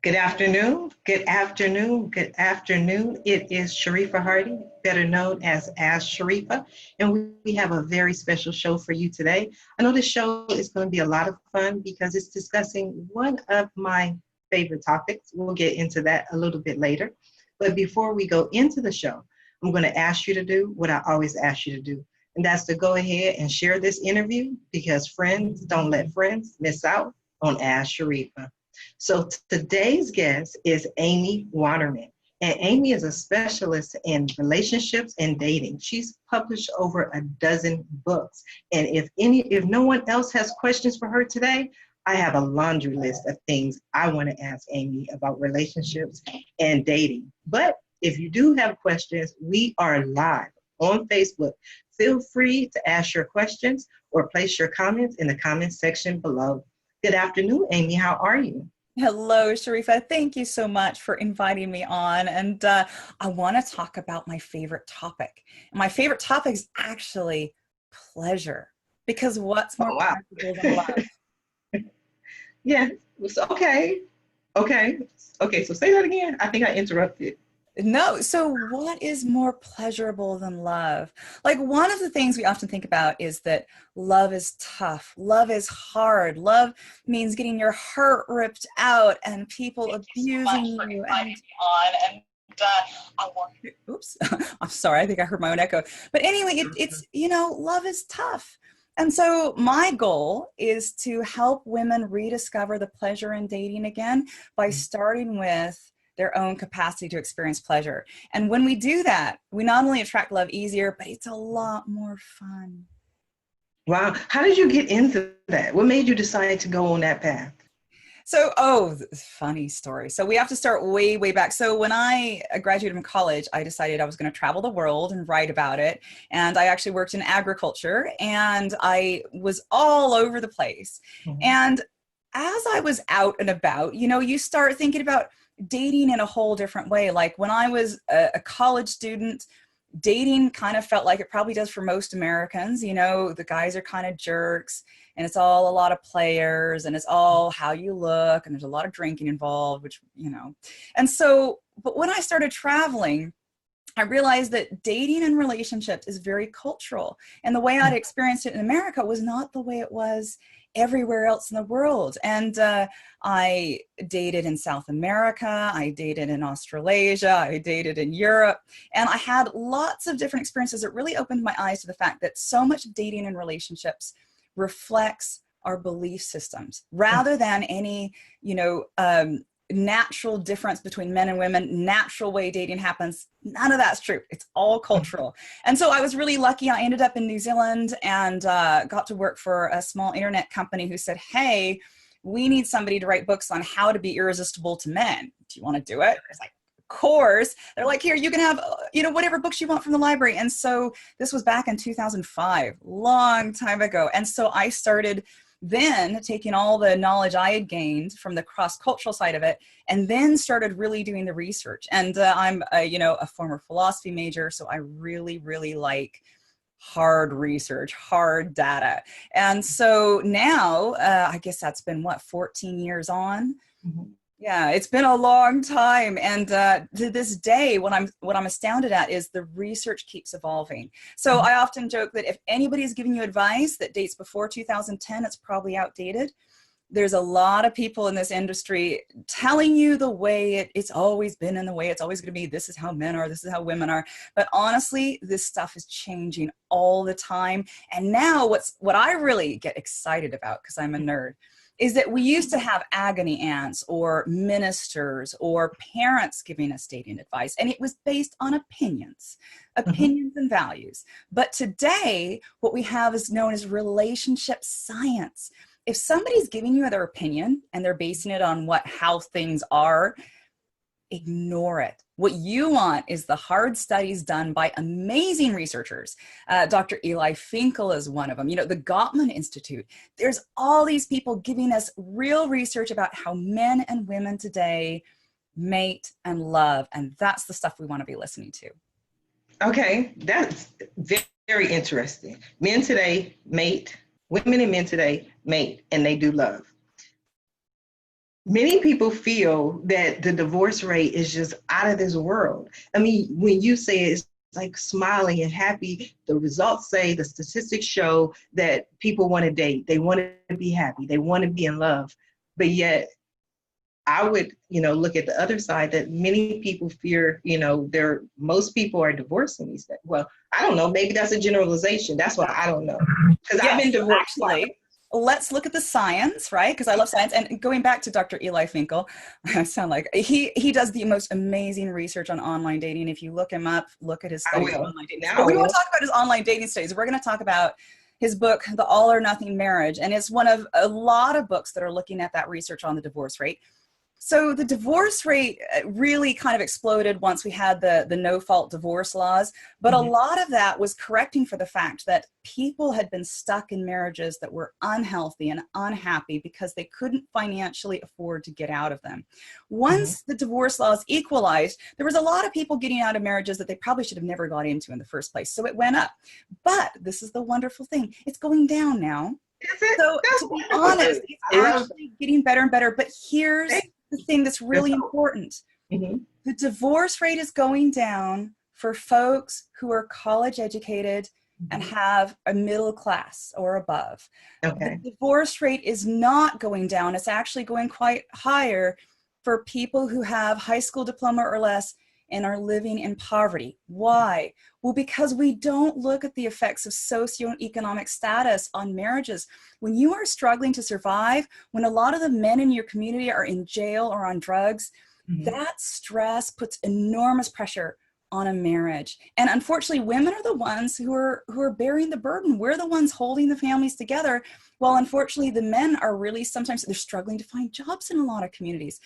Good afternoon, good afternoon, good afternoon. It is Sharifah Hardie, better known as Ask Sharifah, and we have a very special show for you today. I know this show is going to be a lot of fun because it's discussing one of my favorite topics. We'll get into that a little bit later. But before we go into the show, I'm going to ask you to do what I always ask you to do, and that's to go ahead and share this interview because friends don't let friends miss out on Ask Sharifah. So today's guest is Amy Waterman. And Amy is a specialist in relationships and dating. She's published over a dozen books. And if no one else has questions for her today, I have a laundry list of things I want to ask Amy about relationships and dating. But if you do have questions, we are live on Facebook. Feel free to ask your questions or place your comments in the comments section below. Good afternoon, Amy. How are you? Hello, Sharifah. Thank you so much for inviting me on. And I want to talk about my favorite topic. My favorite topic is actually pleasure, because what's more pleasurable than love? Yeah. Okay. So say that again. I think I interrupted. No. So what is more pleasurable than love? Like, one of the things we often think about is that love is tough. Love is hard. Love means getting your heart ripped out and people abusing you. I want to, oops, I'm sorry. I think I heard my own echo. But anyway, it's, love is tough. And so my goal is to help women rediscover the pleasure in dating again by starting with their own capacity to experience pleasure. And when we do that, we not only attract love easier, but it's a lot more fun. Wow. How did you get into that? What made you decide to go on that path? So, funny story. So we have to start way, way back. So when I graduated from college, I decided I was going to travel the world and write about it. And I actually worked in agriculture and I was all over the place. Mm-hmm. And as I was out and about, you start thinking about dating in a whole different way. Like when I was a college student, dating kind of felt like it probably does for most Americans. The guys are kind of jerks and it's all a lot of players and it's all how you look and there's a lot of drinking involved, which, and so, but when I started traveling, I realized that dating and relationships is very cultural. And the way I'd experienced it in America was not the way it was everywhere else in the world. And I dated in South America, I dated in Australasia, I dated in Europe, and I had lots of different experiences that really opened my eyes to the fact that so much dating and relationships reflects our belief systems rather than any, natural difference between men and women, natural way dating happens. None of that's true. It's all cultural. And so I was really lucky. I ended up in New Zealand and got to work for a small internet company who said, hey, we need somebody to write books on how to be irresistible to men. Do you want to do it? I was like, of course. They're like, here, you can have, whatever books you want from the library. And so this was back in 2005, long time ago. And so I started then taking all the knowledge I had gained from the cross-cultural side of it, and then started really doing the research. And I'm a former philosophy major, so I really, really like hard research, hard data. And so now, I guess that's been 14 years on. Mm-hmm. Yeah, it's been a long time. And to this day, what I'm astounded at is the research keeps evolving. So I often joke that if anybody is giving you advice that dates before 2010, it's probably outdated. There's a lot of people in this industry telling you the way it's always been and the way it's always going to be. This is how men are. This is how women are. But honestly, this stuff is changing all the time. And now what I really get excited about, because I'm a nerd, is that we used to have agony aunts or ministers or parents giving us dating advice, and it was based on opinions and values. But today, what we have is known as relationship science. If somebody's giving you their opinion and they're basing it on how things are, ignore it. What you want is the hard studies done by amazing researchers. Dr. Eli Finkel is one of them. The Gottman Institute. There's all these people giving us real research about how men and women today mate and love. And that's the stuff we want to be listening to. Okay, that's very interesting. Men today mate, women and men today mate, and they do love. many people feel that the divorce rate is just out of this world. I mean, when you say it's like smiling and happy, the results say, the statistics show that people want to date, they want to be happy, they want to be in love. But yet, I would, look at the other side that many people fear, most people are divorcing these days. Well, I don't know. Maybe that's a generalization. That's why I don't know. Because I've been divorced. Actually, let's look at the science, right? Because I love science. And going back to Dr. Eli Finkel, I sound like he does the most amazing research on online dating. If you look him up, look at his studies on online dating. But we won't talk about his online dating studies. We're going to talk about his book, The All or Nothing Marriage. And it's one of a lot of books that are looking at that research on the divorce rate. So the divorce rate really kind of exploded once we had the no-fault divorce laws, but a lot of that was correcting for the fact that people had been stuck in marriages that were unhealthy and unhappy because they couldn't financially afford to get out of them. Once the divorce laws equalized, there was a lot of people getting out of marriages that they probably should have never got into in the first place, so it went up. But this is the wonderful thing, it's going down now. So to be honest, it's actually getting better and better, but here's the thing that's really important. The divorce rate is going down for folks who are college educated and have a middle class or above. The divorce rate is not going down. It's actually going quite higher for people who have high school diploma or less and are living in poverty. Why? Well, because we don't look at the effects of socioeconomic status on marriages. When you are struggling to survive, when a lot of the men in your community are in jail or on drugs, that stress puts enormous pressure on a marriage. And unfortunately, women are the ones who are bearing the burden. We're the ones holding the families together, while unfortunately the men are really sometimes they're struggling to find jobs in a lot of communities.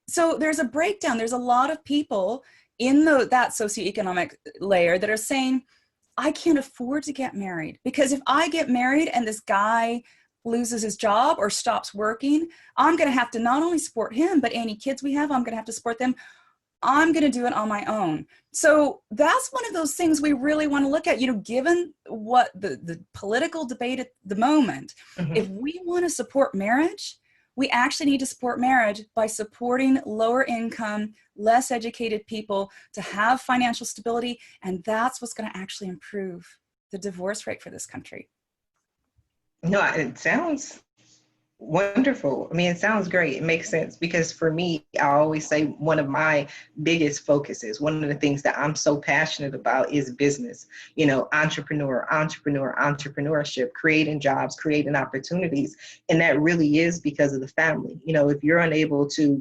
So there's a breakdown. There's a lot of people in that socioeconomic layer that are saying, I can't afford to get married, because if I get married and this guy loses his job or stops working, I'm going to have to not only support him, but any kids we have, I'm going to have to support them. I'm going to do it on my own. So that's one of those things we really want to look at, given what the political debate at the moment. If we want to support marriage, we actually need to support marriage by supporting lower income, less educated people to have financial stability. And that's what's going to actually improve the divorce rate for this country. No, it sounds wonderful. I mean, it sounds great. It makes sense, because for me, I always say one of my biggest focuses, one of the things that I'm so passionate about is business, entrepreneurship, creating jobs, creating opportunities. And that really is because of the family. If you're unable to,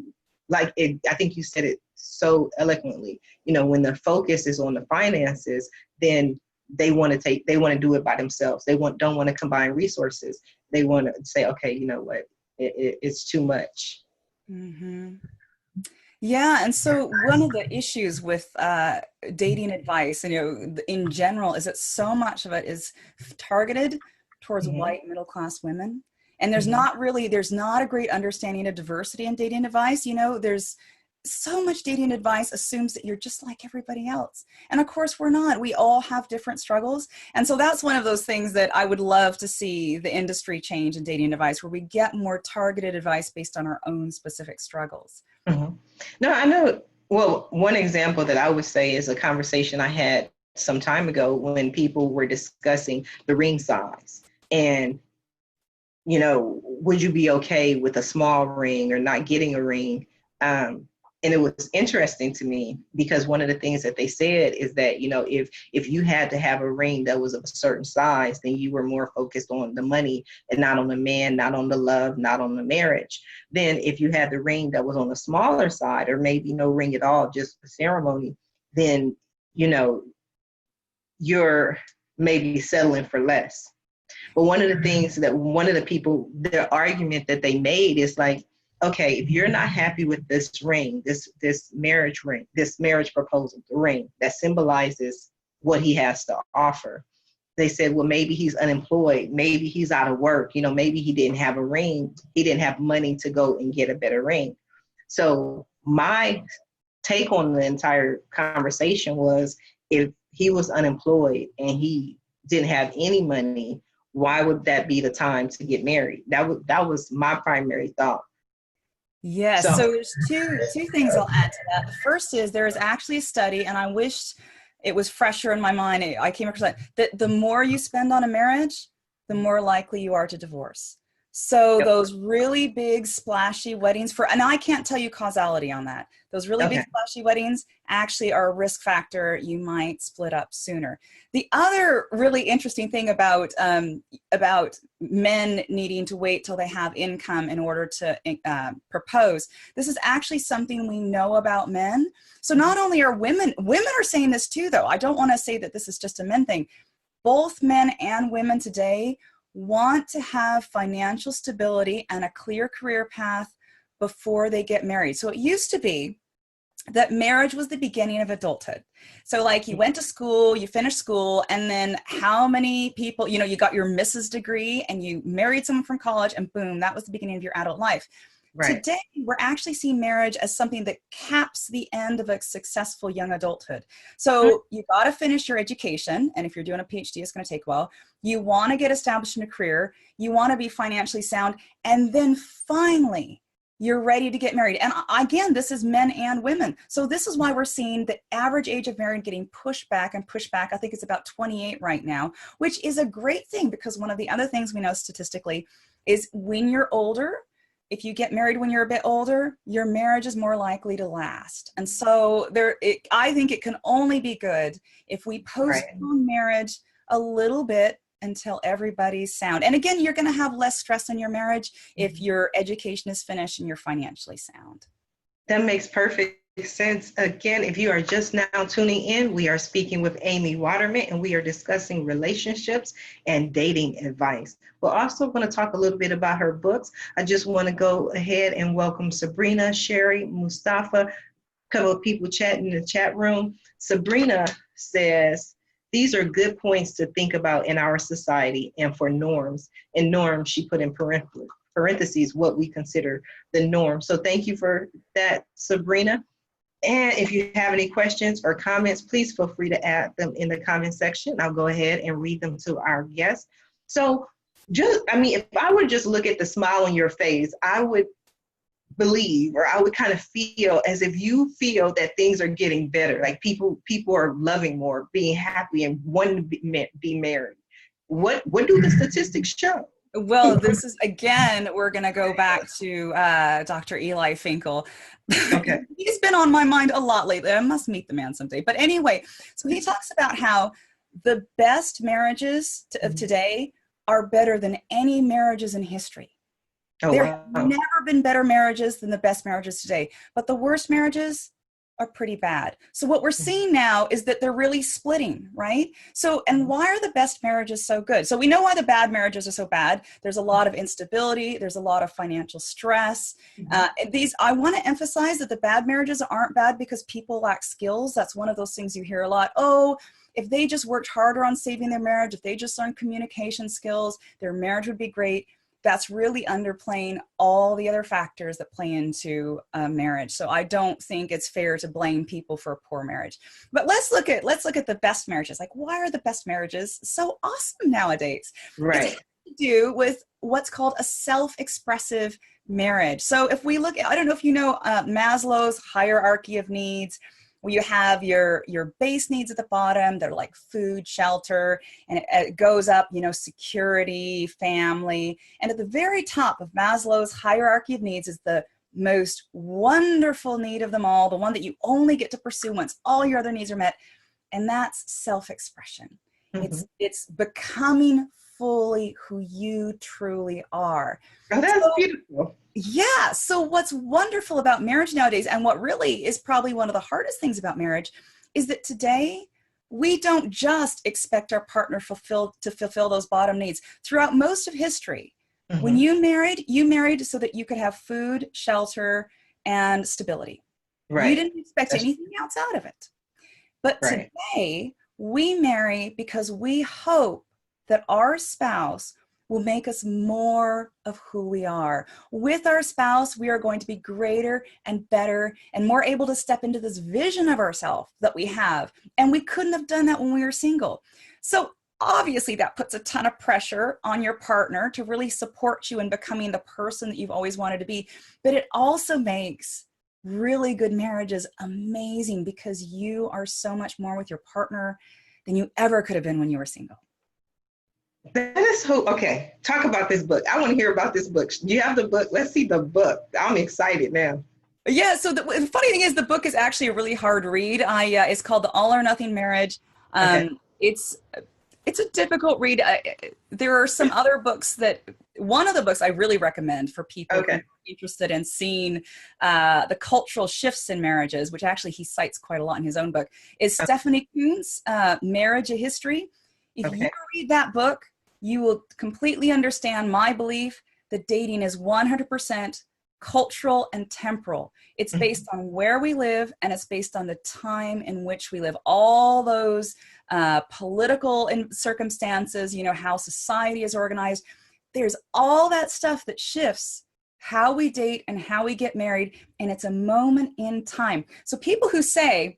I think you said it so eloquently, when the focus is on the finances, then they want to do it by themselves. They don't want to combine resources. They want to say, okay, you know what, it's too much. Yeah. And so one of the issues with dating advice, in general, is that so much of it is targeted towards white middle-class women. And there's not a great understanding of diversity in dating advice. There's so much dating advice assumes that you're just like everybody else. And of course we're not. We all have different struggles. And so that's one of those things that I would love to see the industry change in dating advice, where we get more targeted advice based on our own specific struggles. No, I know. Well, one example that I would say is a conversation I had some time ago when people were discussing the ring size. And, would you be okay with a small ring or not getting a ring? And it was interesting to me, because one of the things that they said is that, if you had to have a ring that was of a certain size, then you were more focused on the money and not on the man, not on the love, not on the marriage. Then if you had the ring that was on the smaller side, or maybe no ring at all, just a ceremony, then, you're maybe settling for less. But one of the things that the argument that they made is like, okay, if you're not happy with this ring, this marriage ring, this marriage proposal, the ring that symbolizes what he has to offer, they said, well, maybe he's unemployed, maybe he's out of work, maybe he didn't have a ring, he didn't have money to go and get a better ring. So my take on the entire conversation was, if he was unemployed and he didn't have any money, why would that be the time to get married? That was my primary thought. Yes, So, so there's two things I'll add to that. The first is there is actually a study, and I wish it was fresher in my mind. I came across that the more you spend on a marriage, the more likely you are to divorce. So yep. those really big splashy weddings and I can't tell you causality on that. Those really big Okay. splashy weddings actually are a risk factor. You might split up sooner. The other really interesting thing about men needing to wait till they have income in order to propose, this is actually something we know about men. So not only are women are saying this too, though. I don't want to say that this is just a men thing. Both men and women today want to have financial stability and a clear career path before they get married. So it used to be that marriage was the beginning of adulthood. So like you went to school, you finished school, and then how many people, you got your Mrs. degree and you married someone from college, and boom, that was the beginning of your adult life. Right. Today, we're actually seeing marriage as something that caps the end of a successful young adulthood. So you got to finish your education. And if you're doing a PhD, it's going to take a while. You want to get established in a career. You want to be financially sound. And then finally, you're ready to get married. And again, this is men and women. So this is why we're seeing the average age of marriage getting pushed back and pushed back. I think it's about 28 right now, which is a great thing, because one of the other things we know statistically is when you're older, if you get married when you're a bit older, your marriage is more likely to last. And so I think it can only be good if we postpone marriage a little bit until everybody's sound. And again, you're going to have less stress in your marriage if your education is finished and you're financially sound. That makes perfect sense. Again, if you are just now tuning in, we are speaking with Amy Waterman, and we are discussing relationships and dating advice. We're also going to talk a little bit about her books. I just want to go ahead and welcome Sabrina, Sherry, Mustafa, a couple of people chatting in the chat room. Sabrina says, these are good points to think about in our society and for norms. And norms, she put in parentheses, what we consider the norm. So thank you for that, Sabrina. And if you have any questions or comments, please feel free to add them in the comment section. I'll go ahead and read them to our guests. So if I would just look at the smile on your face, I would believe, or I would kind of feel as if you feel that things are getting better. Like people are loving more, being happy, and wanting to be married. What do the statistics show? Well, this is, again, we're going to go back to Dr. Eli Finkel. Okay. He's been on my mind a lot lately. I must meet the man someday. But anyway, so he talks about how the best marriages of today are better than any marriages in history. There have never been better marriages than the best marriages today. But the worst marriages are pretty bad. So what we're seeing now is that they're really splitting, right? So, and why are the best marriages so good? So we know why the bad marriages are so bad. There's a lot of instability. There's a lot of financial stress. I want to emphasize that the bad marriages aren't bad because people lack skills. That's one of those things you hear a lot. Oh, if they just worked harder on saving their marriage, if they just learned communication skills, their marriage would be great. That's really underplaying all the other factors that play into marriage. So I don't think it's fair to blame people for a poor marriage. But let's look at the best marriages. Like, why are the best marriages so awesome nowadays? Right. It's to do with what's called a self-expressive marriage. So if we look at, I don't know if you know Maslow's hierarchy of needs, where you have your base needs at the bottom. They're like food, shelter, and it goes up, security, family. And at the very top of Maslow's hierarchy of needs is the most wonderful need of them all, the one that you only get to pursue once all your other needs are met. And that's self-expression. It's becoming fully who you truly are. Oh, that's beautiful. Yeah. So what's wonderful about marriage nowadays, and what really is probably one of the hardest things about marriage, is that today we don't just expect our partner to fulfill those bottom needs. Throughout most of history, when you married so that you could have food, shelter, and stability. Right. You didn't expect anything else out of it. But today we marry because we hope that our spouse will make us more of who we are. With our spouse, we are going to be greater and better and more able to step into this vision of ourselves that we have. And we couldn't have done that when we were single. So obviously that puts a ton of pressure on your partner to really support you in becoming the person that you've always wanted to be. But it also makes really good marriages amazing because you are so much more with your partner than you ever could have been when you were single. That is so, okay. Talk about this book. I want to hear about this book. Do you have the book? Let's see the book. I'm excited now. Yeah, so the funny thing is the book is actually a really hard read. It's called The All or Nothing Marriage. Okay. It's a difficult read. There are some other books one of the books I really recommend for people who are interested in seeing the cultural shifts in marriages, which actually he cites quite a lot in his own book, is Stephanie Kuhn's Marriage: A History. If you read that book, you will completely understand my belief that dating is 100% cultural and temporal. It's based on where we live, and it's based on the time in which we live. All those political circumstances, how society is organized. There's all that stuff that shifts how we date and how we get married, and it's a moment in time. So people who say,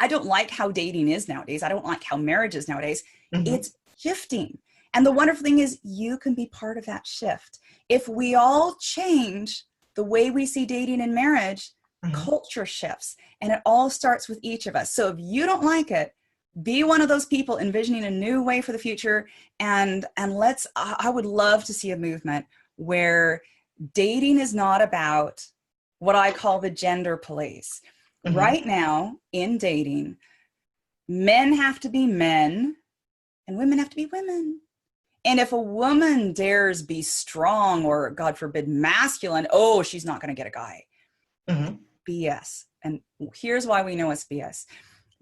I don't like how dating is nowadays, I don't like how marriage is nowadays, it's shifting. And the wonderful thing is you can be part of that shift. If we all change the way we see dating and marriage, culture shifts, and it all starts with each of us. So if you don't like it, be one of those people envisioning a new way for the future. And I would love to see a movement where dating is not about what I call the gender police. Right now in dating, men have to be men and women have to be women. And if a woman dares be strong or, God forbid, masculine, oh, she's not going to get a guy. BS. And here's why we know it's BS.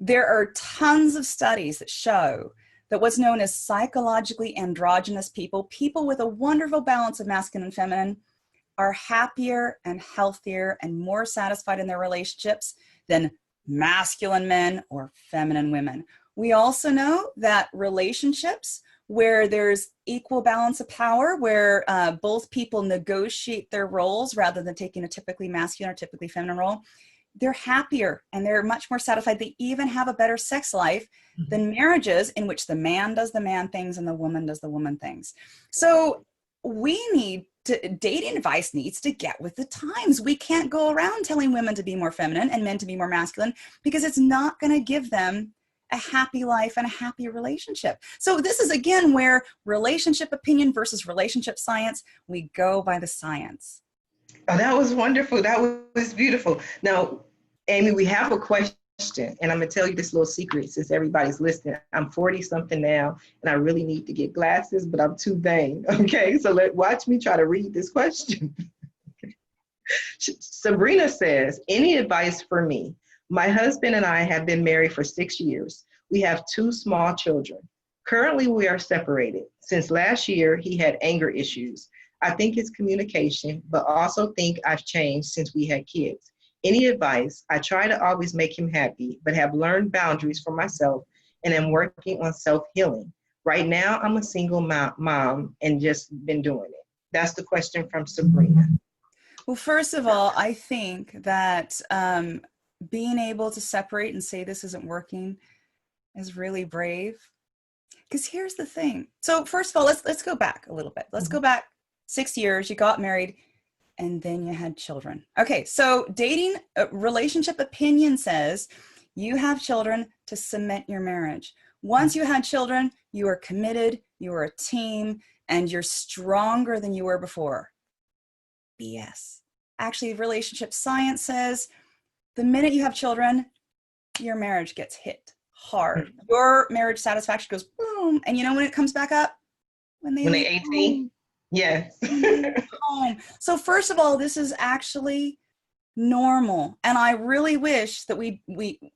There are tons of studies that show that what's known as psychologically androgynous people with a wonderful balance of masculine and feminine, are happier and healthier and more satisfied in their relationships than masculine men or feminine women. We also know that relationships where there's equal balance of power, where both people negotiate their roles rather than taking a typically masculine or typically feminine role, they're happier and they're much more satisfied. They even have a better sex life than marriages in which the man does the man things and the woman does the woman things. So dating advice needs to get with the times. We can't go around telling women to be more feminine and men to be more masculine because it's not going to give them a happy life and a happy relationship. So this is again where relationship opinion versus relationship science, we go by the science. Oh, that was wonderful. That was beautiful. Now, Amy, we have a question, and I'm going to tell you this little secret since everybody's listening. I'm 40 something now, and I really need to get glasses, but I'm too vain. Okay, so watch me try to read this question. Sabrina says, any advice for me? My husband and I have been married for 6 years. We have 2 small children. Currently, we are separated. Since last year, he had anger issues. I think it's communication, but also think I've changed since we had kids. Any advice? I try to always make him happy, but have learned boundaries for myself and am working on self-healing. Right now, I'm a single mom and just been doing it. That's the question from Sabrina. Well, first of all, I think that being able to separate and say this isn't working is really brave. Because here's the thing. So first of all, let's go back a little bit. Let's go back 6 years, you got married, and then you had children. Okay, so dating, relationship opinion says you have children to cement your marriage. Once you had children, you are committed, you are a team, and you're stronger than you were before. BS. Actually, relationship science says the minute you have children, your marriage gets hit hard. Your marriage satisfaction goes boom. And you know when it comes back up? When they're 18? Yes. So first of all, this is actually normal. And I really wish that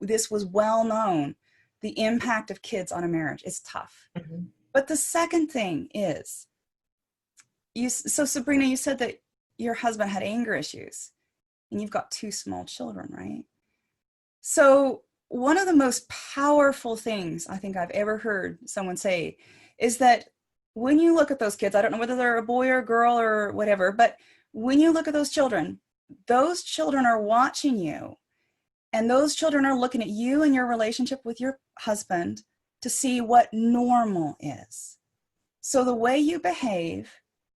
this was well known, the impact of kids on a marriage. It's tough. But the second thing is, so Sabrina, you said that your husband had anger issues and you've got 2 small children, right? So one of the most powerful things I think I've ever heard someone say is that when you look at those kids, I don't know whether they're a boy or a girl or whatever, but when you look at those children are watching you, and those children are looking at you and your relationship with your husband to see what normal is. So the way you behave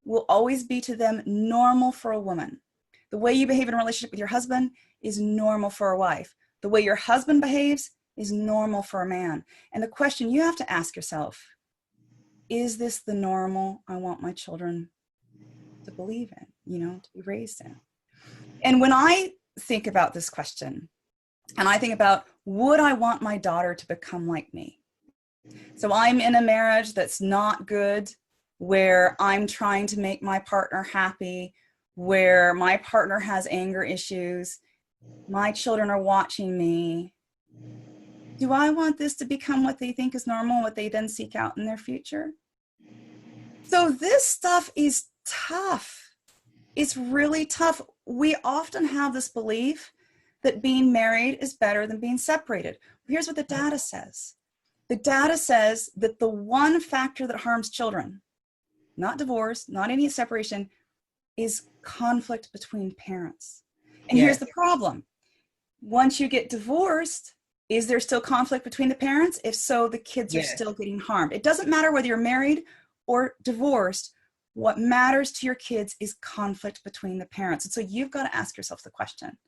will always be to them normal for a woman. The way you behave in a relationship with your husband is normal for a wife. The way your husband behaves is normal for a man. And the question you have to ask yourself, is this the normal I want my children to believe in, to be raised in? And when I think about this question, and I think about, would I want my daughter to become like me? So I'm in a marriage that's not good, where I'm trying to make my partner happy, where my partner has anger issues, my children are watching me. Do I want this to become what they think is normal, what they then seek out in their future? So this stuff is tough. It's really tough. We often have this belief that being married is better than being separated. Here's what the data says. The data says that the one factor that harms children, not divorce, not any separation, is conflict between parents. And here's the problem. Once you get divorced, is there still conflict between the parents? If so, the kids are still getting harmed. It doesn't matter whether you're married or divorced. What matters to your kids is conflict between the parents. And so you've got to ask yourself the question,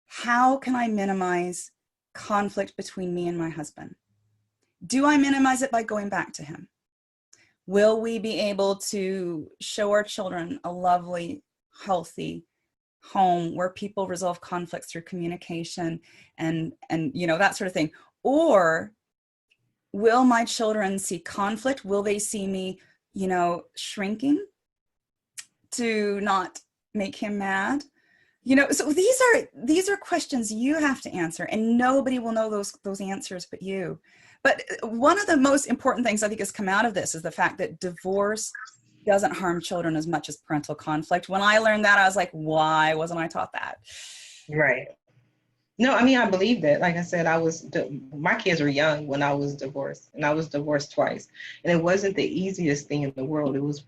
how can I minimize conflict between me and my husband? Do I minimize it by going back to him? Will we be able to show our children a lovely, healthy home where people resolve conflicts through communication and that sort of thing? Or will my children see conflict? Will they see me, shrinking to not make him mad? So these are questions you have to answer, and nobody will know those answers but you. But one of the most important things I think has come out of this is the fact that divorce doesn't harm children as much as parental conflict. When I learned that, I was like, why wasn't I taught that? Right. No, I mean, I believe that. Like I said, my kids were young when I was divorced, and I was divorced twice. And it wasn't the easiest thing in the world. It was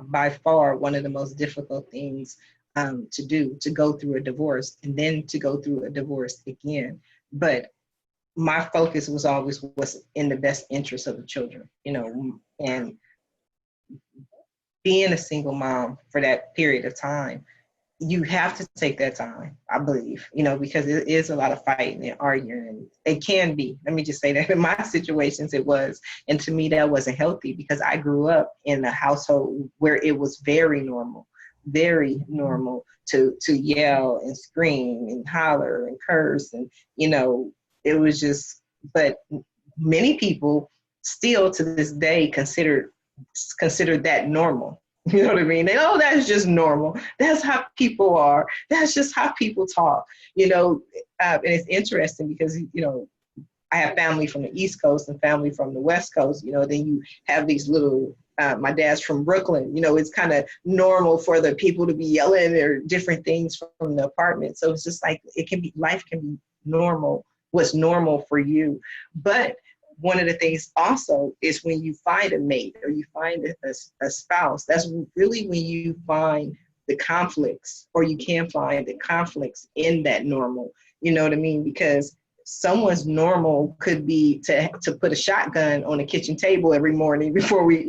by far one of the most difficult things to do, to go through a divorce and then to go through a divorce again. But my focus was always what's in the best interest of the children, and being a single mom for that period of time, you have to take that time, I believe, because it is a lot of fighting and arguing. And it can be, let me just say that in my situations it was. And to me, that wasn't healthy, because I grew up in a household where it was very normal to yell and scream and holler and curse. And, it was just, but many people still to this day consider that normal. You know what I mean? That's just normal. That's how people are. That's just how people talk, and it's interesting because, I have family from the East Coast and family from the West Coast, then you have these little, my dad's from Brooklyn, it's kind of normal for the people to be yelling or different things from the apartment. So it's just like, life can be normal, what's normal for you. But one of the things also is when you find a mate or you find a spouse, that's really when you find the conflicts, or you can find the conflicts in that normal, you know what I mean? Because someone's normal could be to put a shotgun on a kitchen table every morning before we,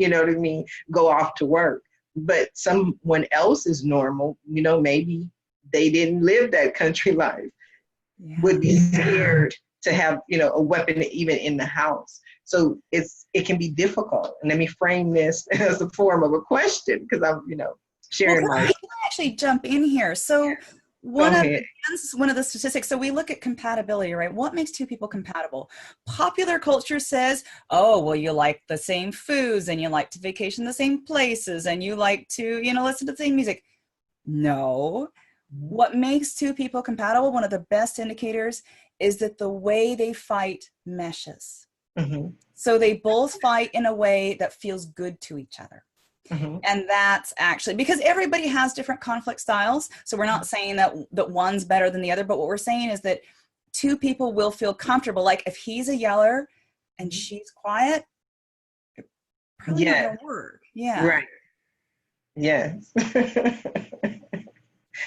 go off to work. But someone else is normal, maybe they didn't live that country life, would be scared to have, a weapon even in the house. So it can be difficult. And let me frame this as a form of a question, because I'm, sharing can I actually jump in here? So one of the statistics, so we look at compatibility, right? What makes two people compatible? Popular culture says, oh, well, you like the same foods and you like to vacation the same places and you like to, listen to the same music. No. What makes two people compatible, one of the best indicators, is that the way they fight meshes. Mm-hmm. So they both fight in a way that feels good to each other. Mm-hmm. And that's actually, because everybody has different conflict styles. So we're not saying that one's better than the other, but what we're saying is that two people will feel comfortable. Like if he's a yeller and she's quiet, it's probably not going to work. Yeah. Right. Yes.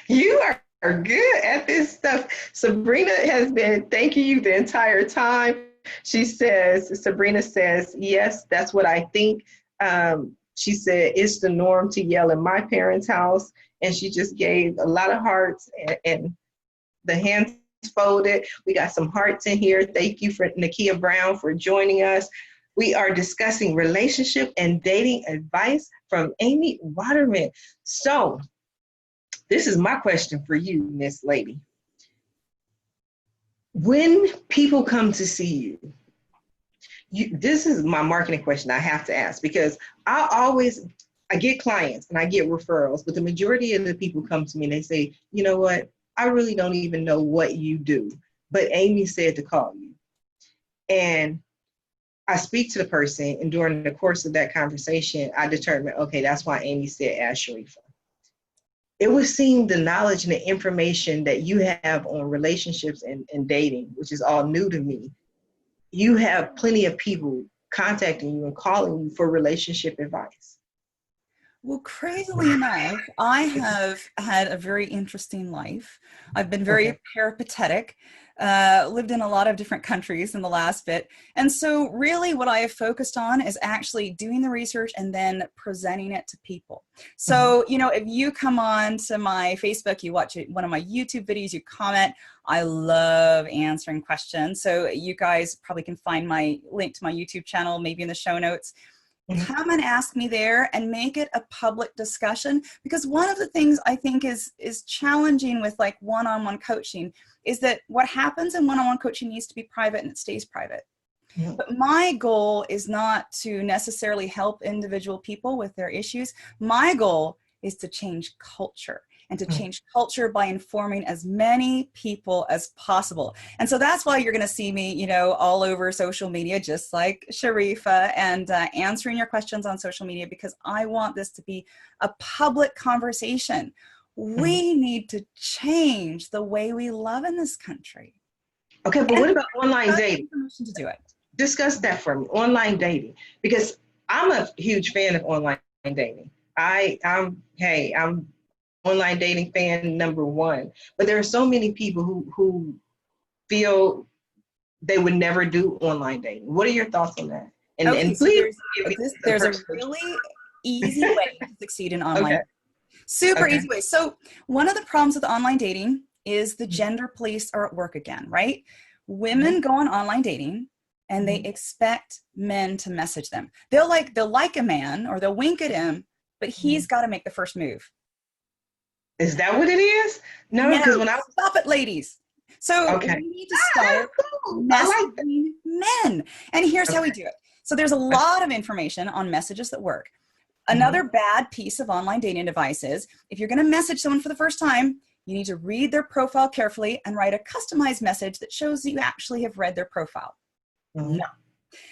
You are good at this stuff. Sabrina has been thanking you the entire time. She says, Sabrina says, yes, that's what I think. She said, it's the norm to yell in my parents' house. And she just gave a lot of hearts and the hands folded. We got some hearts in here. Thank you for Nakia Brown for joining us. We are discussing relationship and dating advice from Amy Waterman. So this is my question for you, Miss Lady. When people come to see you, this is my marketing question I have to ask, because I get clients and I get referrals, but the majority of the people come to me and they say, you know what, I really don't even know what you do, but Amy said to call you. And I speak to the person, and during the course of that conversation, I determined, okay, that's why Amy said, Ask Sharifah. It would seem the knowledge and the information that you have on relationships and dating, which is all new to me, you have plenty of people contacting you and calling you for relationship advice. Well, crazily enough, I have had a very interesting life. I've been very peripatetic, lived in a lot of different countries in the last bit. And so really what I have focused on is actually doing the research and then presenting it to people. So, you know, if you come on to my Facebook, you watch one of my YouTube videos, you comment, I love answering questions. So you guys probably can find my link to my YouTube channel, maybe in the show notes. Come and ask me there and make it a public discussion, because one of the things I think is challenging with like one-on-one coaching is that what happens in one-on-one coaching needs to be private and it stays private. But my goal is not to necessarily help individual people with their issues. My goal is to change culture, and to change culture by informing as many people as possible. And so that's why you're going to see me, you know, all over social media, just like Sharifah, and answering your questions on social media, because I want this to be a public conversation. We need to change the way we love in this country. Okay, but what about online dating? Permission to do it. Discuss that for me, online dating, because I'm a huge fan of online dating. I'm online dating fan number one, but there are so many people who feel they would never do online dating. What are your thoughts on that? And, okay, and so please, there's a really easy way to succeed in online. Super easy way. So one of the problems with online dating is the gender police are at work again, right? Women go on online dating and they expect men to message them. They'll like a man or they'll wink at him, but he's got to make the first move. Is that what it is? No, because when I stop it, ladies. So we need to start messaging men. And here's how we do it. So there's a lot of information on messages that work. Another bad piece of online dating advice is if you're going to message someone for the first time, you need to read their profile carefully and write a customized message that shows that you actually have read their profile. No.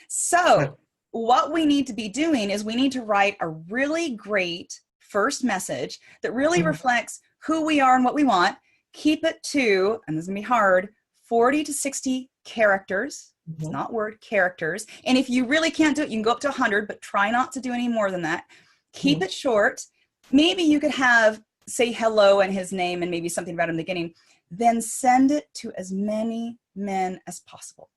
So what we need to be doing is we need to write a really great first message that really reflects who we are and what we want. Keep it to, and this is gonna be hard, 40 to 60 characters. It's not word, characters. And if you really can't do it, you can go up to 100, but try not to do any more than that. Keep it short. Maybe you could have, say hello and his name and maybe something about him in the beginning. Then send it to as many men as possible.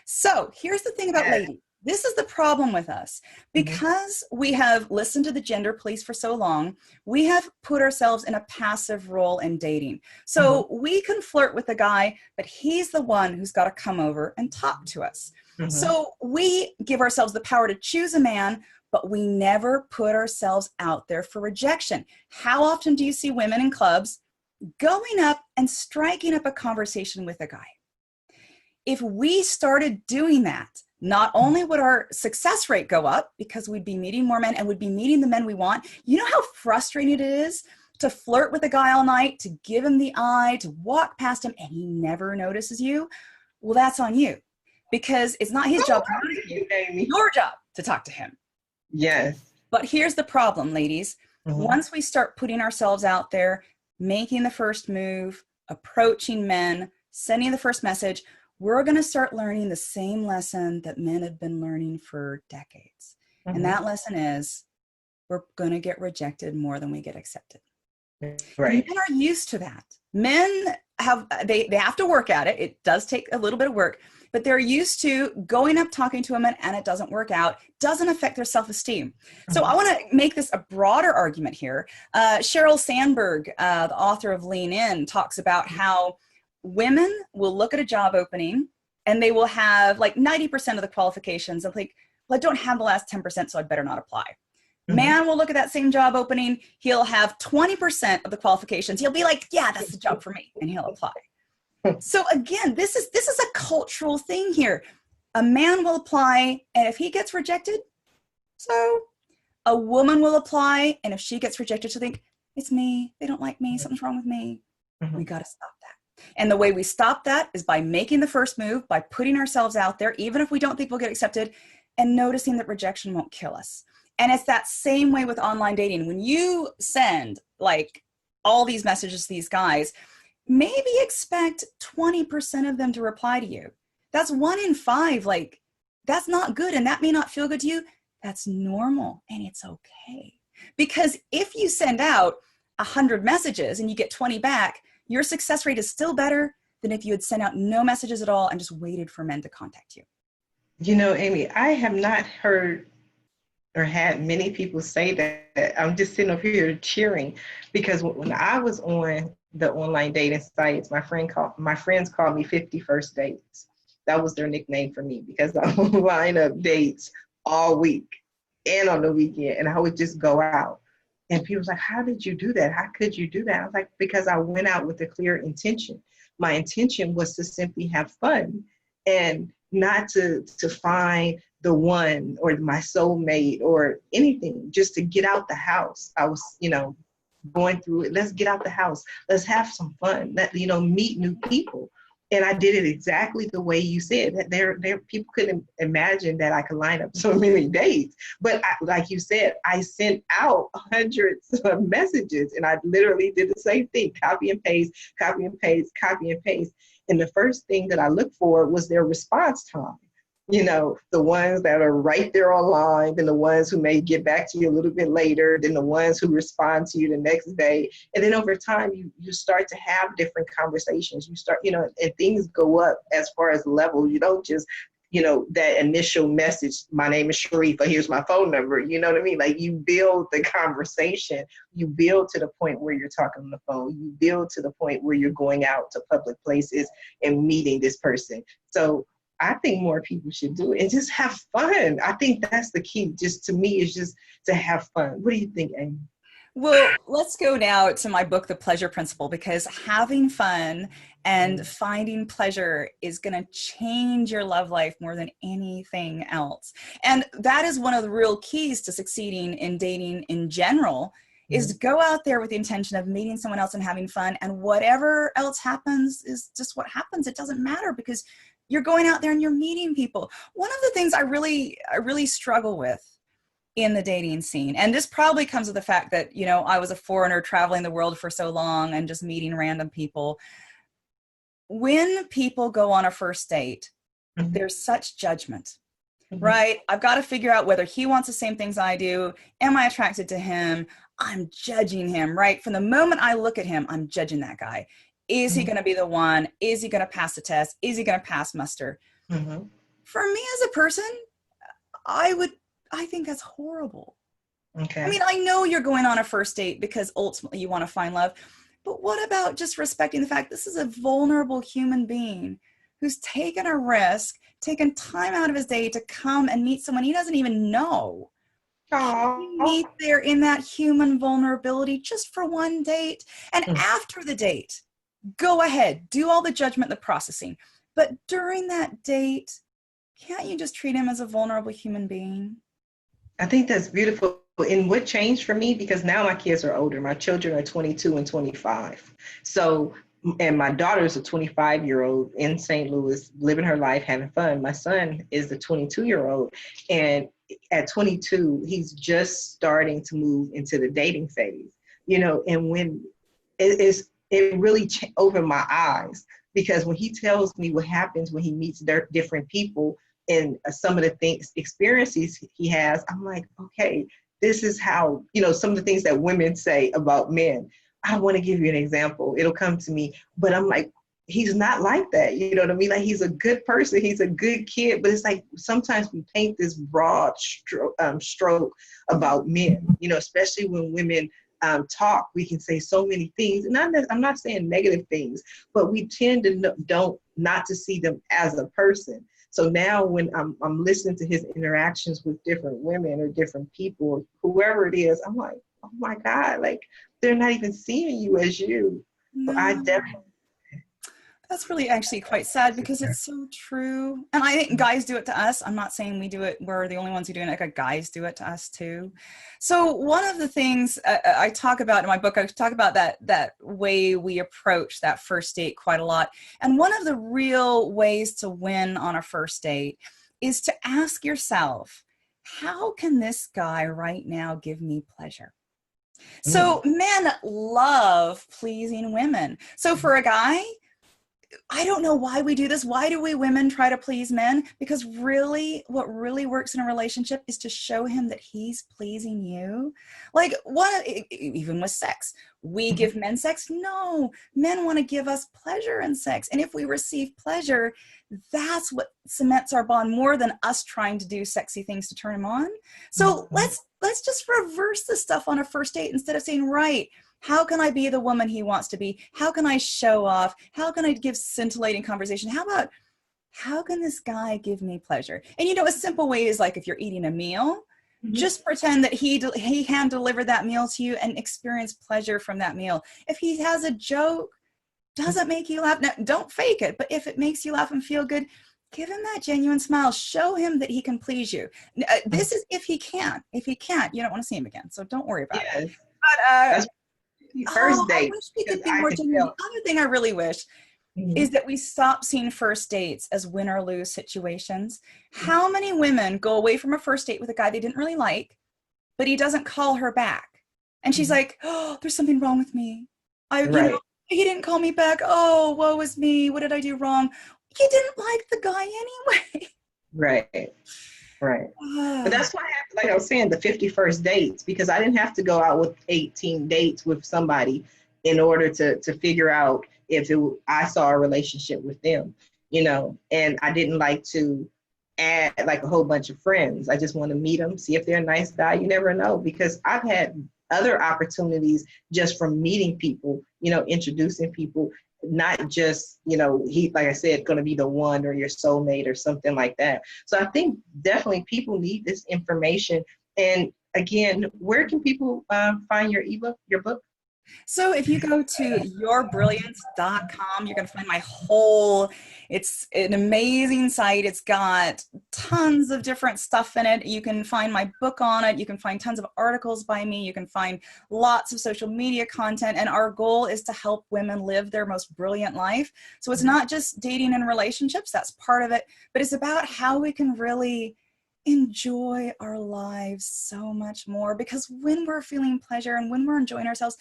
So here's the thing about ladies. This is the problem with us. Because we have listened to the gender police for so long, we have put ourselves in a passive role in dating. So we can flirt with the guy, but he's the one who's got to come over and talk to us. So we give ourselves the power to choose a man, but we never put ourselves out there for rejection. How often do you see women in clubs going up and striking up a conversation with a guy? If we started doing that, not only would our success rate go up because we'd be meeting more men and would be meeting the men we want. You know how frustrating it is to flirt with a guy all night, to give him the eye, to walk past him, and he never notices you? Well, that's on you, because it's not his job to notice you, your job to talk to him. Yes. But here's the problem, ladies. Once we start putting ourselves out there, making the first move, approaching men, sending the first message, we're going to start learning the same lesson that men have been learning for decades. And that lesson is we're going to get rejected more than we get accepted. Right. Men are used to that. Men have, they have to work at it. It does take a little bit of work, but they're used to going up, talking to women, and it doesn't work out, doesn't affect their self-esteem. So I want to make this a broader argument here. Sheryl Sandberg, the author of Lean In, talks about how women will look at a job opening and they will have like 90% of the qualifications and think, well, I don't have the last 10%, so I'd better not apply. Man will look at that same job opening. He'll have 20% of the qualifications. He'll be like, yeah, that's the job for me. And he'll apply. So again, this is a cultural thing here. A man will apply, and if he gets rejected, so a woman will apply, and if she gets rejected, she'll think, it's me. They don't like me. Something's wrong with me. We got to stop that. And the way we stop that is by making the first move, by putting ourselves out there, even if we don't think we'll get accepted, and noticing that rejection won't kill us. And it's that same way with online dating. When you send like all these messages to these guys, maybe expect 20% of them to reply to you. That's 1 in 5. Like, that's not good. And that may not feel good to you. That's normal. And it's okay. Because if you send out 100 messages and you get 20 back, your success rate is still better than if you had sent out no messages at all and just waited for men to contact you. You know, Amy, I have not heard or had many people say that. I'm just sitting up here cheering, because when I was on the online dating sites, my friends called me 50 First Dates. That was their nickname for me, because I would line up dates all week and on the weekend, and I would just go out. And people was like, how did you do that? How could you do that? I was like, because I went out with a clear intention. My intention was to simply have fun and not to find the one or my soulmate or anything, just to get out the house. I was, going through it. Let's get out the house. Let's have some fun. Meet new people. And I did it exactly the way you said. That there people couldn't imagine that I could line up so many dates. But like you said, I sent out hundreds of messages, and I literally did the same thing: copy and paste, copy and paste, copy and paste. And the first thing that I looked for was their response time. The ones that are right there online, then the ones who may get back to you a little bit later, then the ones who respond to you the next day. And then over time, you start to have different conversations. You start, and things go up as far as levels. You don't just, that initial message, my name is Sharifah, here's my phone number. You know what I mean? Like, you build the conversation. You build to the point where you're talking on the phone. You build to the point where you're going out to public places and meeting this person. So I think more people should do it and just have fun. I think that's the key. Just to me, is just to have fun. What do you think, Amy? Well, let's go now to my book, The Pleasure Principle, because having fun and finding pleasure is going to change your love life more than anything else. And that is one of the real keys to succeeding in dating in general, is to go out there with the intention of meeting someone else and having fun. And whatever else happens is just what happens. It doesn't matter, because you're going out there and you're meeting people. One of the things I really struggle with in the dating scene, and this probably comes with the fact that, I was a foreigner traveling the world for so long and just meeting random people. When people go on a first date, there's such judgment, right? I've got to figure out whether he wants the same things I do. Am I attracted to him? I'm judging him, right? From the moment I look at him, I'm judging that guy. Is he going to be the one? Is he going to pass the test? Is he going to pass muster? For me as a person, I think that's horrible. Okay. I mean, I know you're going on a first date because ultimately you want to find love, but what about just respecting the fact this is a vulnerable human being who's taken a risk, taken time out of his day to come and meet someone he doesn't even know? Meet there in that human vulnerability just for one date. And after the date, go ahead, do all the judgment, the processing. But during that date, can't you just treat him as a vulnerable human being? I think that's beautiful. And what changed for me, because now my kids are older. My children are 22 and 25. So, and my daughter is a 25-year-old in St. Louis, living her life, having fun. My son is the 22-year-old. And at 22, he's just starting to move into the dating phase, and when it really opened my eyes, because when he tells me what happens when he meets different people and some of the experiences he has, I'm like, okay, this is how, some of the things that women say about men. I want to give you an example. It'll come to me, but I'm like, he's not like that. You know what I mean? Like, he's a good person. He's a good kid. But it's like sometimes we paint this broad stroke about men, you know, especially when women talk. We can say so many things. I'm not saying negative things, but we tend to not to see them as a person. So now when I'm listening to his interactions with different women or different people, whoever it is, I'm like, oh my God, like, they're not even seeing you as you. So I definitely. That's really actually quite sad, because it's so true. And I think guys do it to us. I'm not saying we do it, we're the only ones who do it. Like, guys do it to us too. So one of the things I talk about in my book, I talk about that way we approach that first date quite a lot. And one of the real ways to win on a first date is to ask yourself, how can this guy right now give me pleasure? So men love pleasing women. So for a guy, I don't know why we do this. Why do we women try to please men? Because really, what really works in a relationship is to show him that he's pleasing you. Like, even with sex, we give men sex. No, men want to give us pleasure in sex. And if we receive pleasure, that's what cements our bond more than us trying to do sexy things to turn him on. So let's just reverse this stuff on a first date. Instead of saying, right, how can I be the woman he wants to be? How can I show off? How can I give scintillating conversation? How about, how can this guy give me pleasure? And you know, a simple way is like, if you're eating a meal, just pretend that he hand delivered that meal to you and experience pleasure from that meal. If he has a joke, does it make you laugh? Now, don't fake it, but if it makes you laugh and feel good, give him that genuine smile. Show him that he can please you. This is if he can. If he can't, you don't want to see him again. So don't worry about it. But first date. I wish we could be more genuine. The other thing I really wish is that we stop seeing first dates as win or lose situations. How many women go away from a first date with a guy they didn't really like, but he doesn't call her back? And she's like, oh, there's something wrong with me. You know, he didn't call me back. Oh, woe is me. What did I do wrong? You didn't like the guy anyway. Right. But that's why I have, like I was saying, the 51st dates, because I didn't have to go out with 18 dates with somebody in order to figure out if I saw a relationship with them, you know. And I didn't like to add like a whole bunch of friends. I just want to meet them, see if they're a nice guy. You never know, because I've had other opportunities just from meeting people, you know, introducing people, not just, you know, he, like I said, going to be the one or your soulmate or something like that. So I think definitely people need this information. And again, where can people find your ebook, your book? So if you go to yourbrilliance.com, you're going to find my whole, it's an amazing site. It's got tons of different stuff in it. You can find my book on it. You can find tons of articles by me. You can find lots of social media content. And our goal is to help women live their most brilliant life. So it's not just dating and relationships. That's part of it. But it's about how we can really enjoy our lives so much more, because when we're feeling pleasure and when we're enjoying ourselves,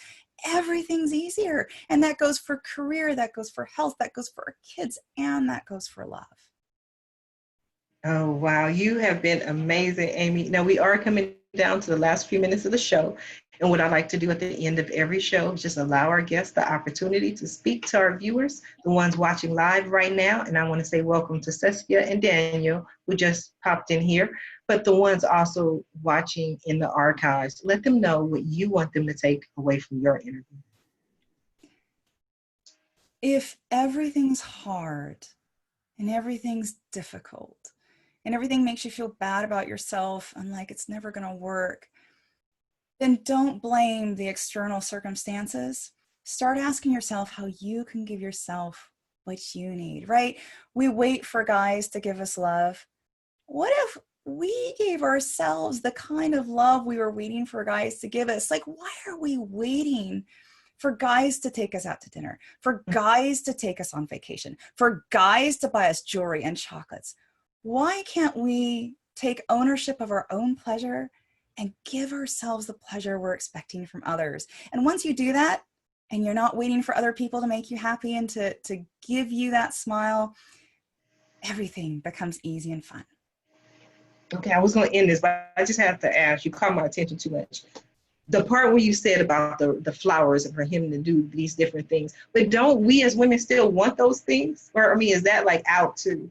everything's easier. And that goes for career, that goes for health, that goes for our kids, and that goes for love. Oh, wow. You have been amazing, Amy. Now, we are coming down to the last few minutes of the show. And what I like to do at the end of every show is just allow our guests the opportunity to speak to our viewers, the ones watching live right now. And I want to say welcome to Seskia and Daniel, who just popped in here, but the ones also watching in the archives. Let them know what you want them to take away from your interview. If everything's hard and everything's difficult and everything makes you feel bad about yourself and like it's never going to work, then don't blame the external circumstances. Start asking yourself how you can give yourself what you need, right? We wait for guys to give us love. What if we gave ourselves the kind of love we were waiting for guys to give us? Like, why are we waiting for guys to take us out to dinner, for guys to take us on vacation, for guys to buy us jewelry and chocolates? Why can't we take ownership of our own pleasure and give ourselves the pleasure we're expecting from others? And once you do that, and you're not waiting for other people to make you happy and to give you that smile, everything becomes easy and fun. Okay, I was going to end this, but I just have to ask, you caught my attention too much. the part where you said about the flowers and for him to do these different things, but don't we as women still want those things? Or, I mean, is that like out too?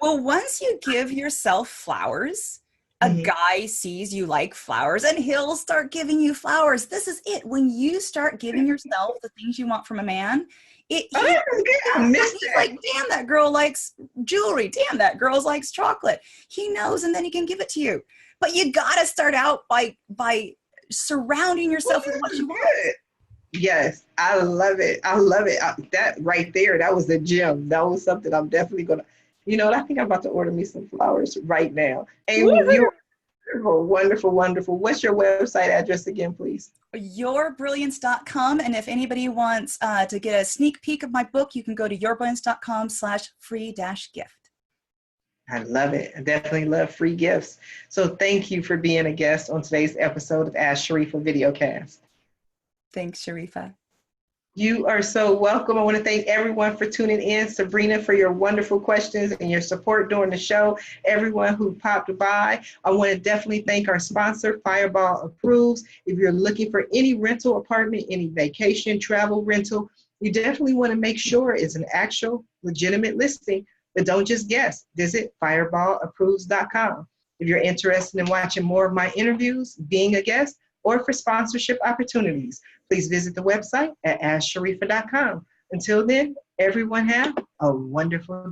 Well, once you give yourself flowers, a Mm-hmm. guy sees you like flowers and he'll start giving you flowers. This is it. When you start giving yourself the things you want from a man, Oh, that was good. I missed he's that. like, damn, that girl likes jewelry. Damn, that girl likes chocolate. He knows, and then he can give it to you. But you gotta start out by surrounding yourself with what you want. Good. Yes, I love it. I love it. That right there, that was a gem. That was something I'm definitely gonna, you know, I think I'm about to order me some flowers right now. Amy, you're wonderful, wonderful, wonderful. What's your website address again, please? Yourbrilliance.com. And if anybody wants to get a sneak peek of my book, you can go to yourbrilliance.com/free-gift. I love it. I definitely love free gifts. So thank you for being a guest on today's episode of Ask Sharifah Videocast. Thanks, Sharifah. You are so welcome. I want to thank everyone for tuning in. Sabrina, for your wonderful questions and your support during the show. Everyone who popped by. I want to definitely thank our sponsor, Fireball Approves. If you're looking for any rental apartment, any vacation, travel rental, you definitely want to make sure it's an actual legitimate listing. But don't just guess. Visit fireballapproves.com. If you're interested in watching more of my interviews, being a guest, or for sponsorship opportunities, please visit the website at AskSharifah.com. Until then, everyone have a wonderful day.